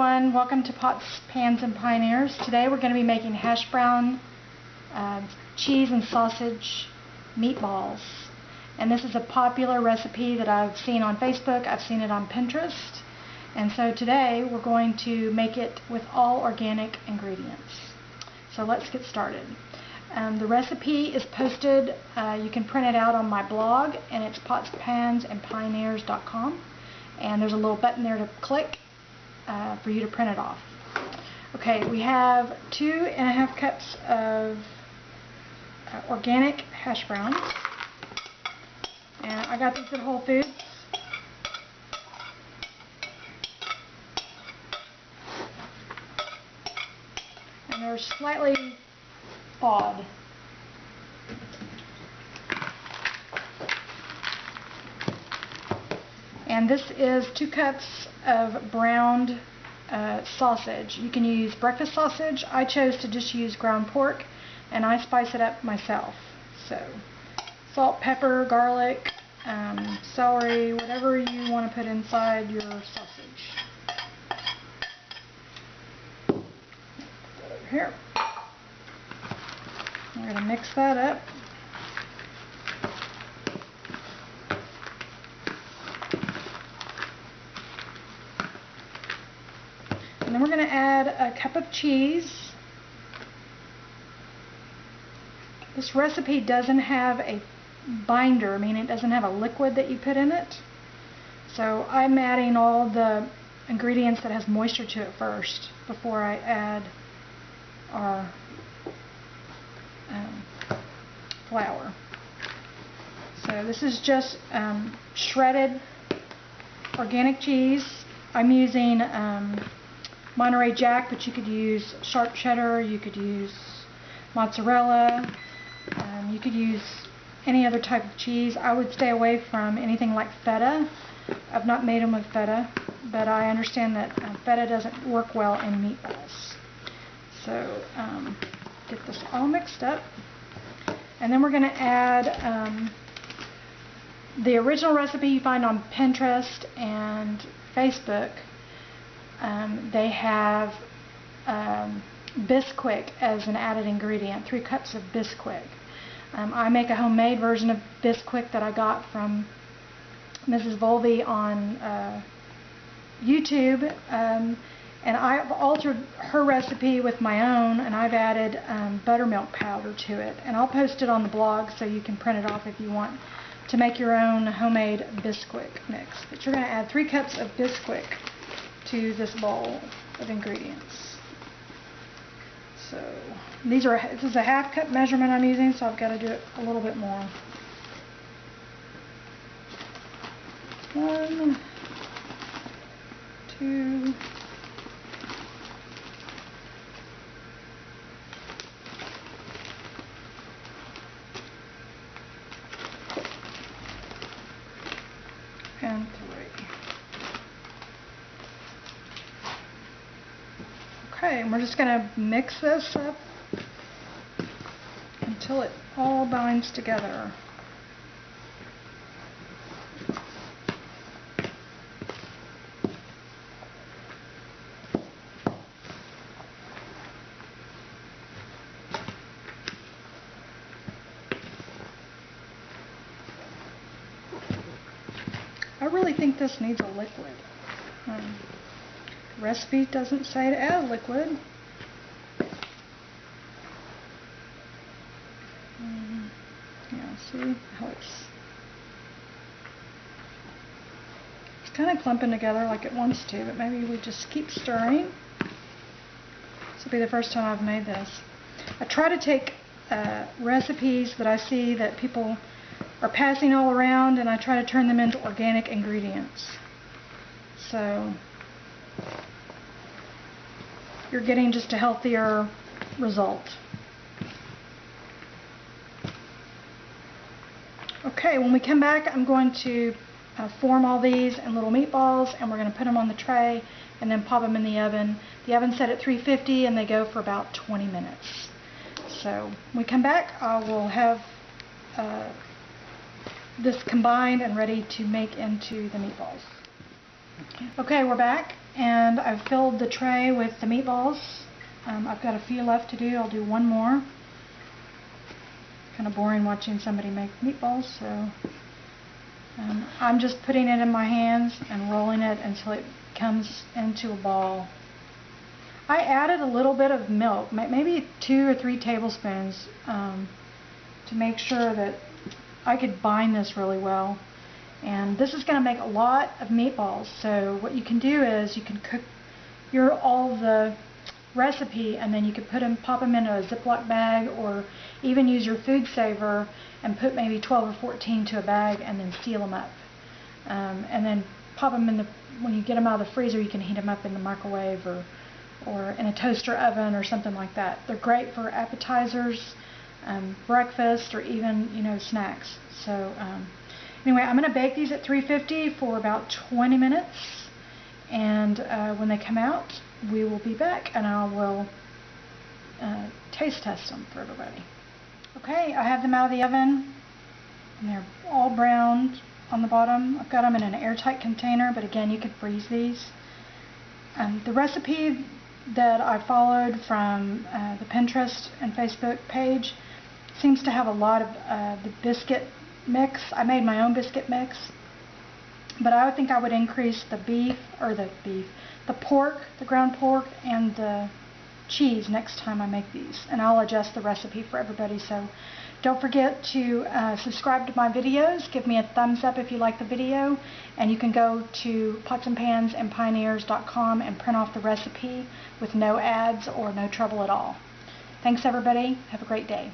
everyone, welcome to Pots, Pans, and Pioneers. Today we're going to be making hash brown, cheese and sausage meatballs. And this is a popular recipe that I've seen on Facebook, I've seen it on Pinterest. And so today we're going to make it with all organic ingredients. So let's get started. The recipe is posted, you can print it out on my blog, and it's potspansandpioneers.com. And there's a little button there to click for you to print it off. Okay, we have 2.5 cups of organic hash browns, and I got these at Whole Foods. And they're slightly thawed. And this is 2 cups of browned sausage. You can use breakfast sausage. I chose to just use ground pork, and I spice it up myself. So salt, pepper, garlic, celery, whatever you want to put inside your sausage. Put that over here. We're going to mix that up. And then we're going to add a cup of cheese. This recipe doesn't have a binder, meaning it doesn't have a liquid that you put in it. So I'm adding all the ingredients that has moisture to it first before I add our flour. So this is just shredded organic cheese. I'm using Monterey Jack, but you could use sharp cheddar, you could use mozzarella, you could use any other type of cheese. I would stay away from anything like feta. I've not made them with feta, but I understand that feta doesn't work well in meatballs. So get this all mixed up, and then we're going to add the original recipe you find on Pinterest and Facebook. They have Bisquick as an added ingredient, 3 cups of Bisquick. I make a homemade version of Bisquick that I got from Mrs. Volve on YouTube, and I've altered her recipe with my own, and I've added buttermilk powder to it, and I'll post it on the blog so you can print it off if you want to make your own homemade Bisquick mix. But you're going to add 3 cups of Bisquick to this bowl of ingredients. So this is a 1/2 cup measurement I'm using, so I've got to do it a little bit more. 1, 2, and 3. Okay, and we're just going to mix this up until it all binds together. I really think this needs a liquid. The recipe doesn't say to add liquid. Yeah, see how it's kind of clumping together like it wants to, but maybe we just keep stirring. This will be the first time I've made this. I try to take recipes that I see that people are passing all around, and I try to turn them into organic ingredients. So you're getting just a healthier result. Okay, when we come back, I'm going to form all these in little meatballs, and we're going to put them on the tray and then pop them in the oven. The oven's set at 350, and they go for about 20 minutes. So when we come back, I will have this combined and ready to make into the meatballs. Okay, we're back, And I've filled the tray with the meatballs. I've got a few left to do. I'll do one more. Kind of boring watching somebody make meatballs, so I'm just putting it in my hands and rolling it until it comes into a ball. I added a little bit of milk, maybe 2 or 3 tablespoons, to make sure that I could bind this really well. And this is going to make a lot of meatballs, so what you can do is you can cook all the recipe, and then you could pop them into a Ziploc bag, or even use your food saver and put maybe 12 or 14 to a bag and then seal them up. And then pop them in when you get them out of the freezer, you can heat them up in the microwave or in a toaster oven or something like that. They're great for appetizers, breakfast, or even, snacks. So anyway, I'm going to bake these at 350 for about 20 minutes, and when they come out, we will be back and I will taste test them for everybody. Okay, I have them out of the oven, and they're all browned on the bottom. I've got them in an airtight container, but again, you could freeze these. The recipe that I followed from the Pinterest and Facebook page seems to have a lot of the biscuit mix. I made my own biscuit mix, but I would think I would increase the pork, the ground pork, and the cheese next time I make these, and I'll adjust the recipe for everybody. So don't forget to subscribe to my videos. Give me a thumbs up if you like the video, and you can go to potsandpansandpioneers.com and print off the recipe with no ads or no trouble at all. Thanks everybody. Have a great day.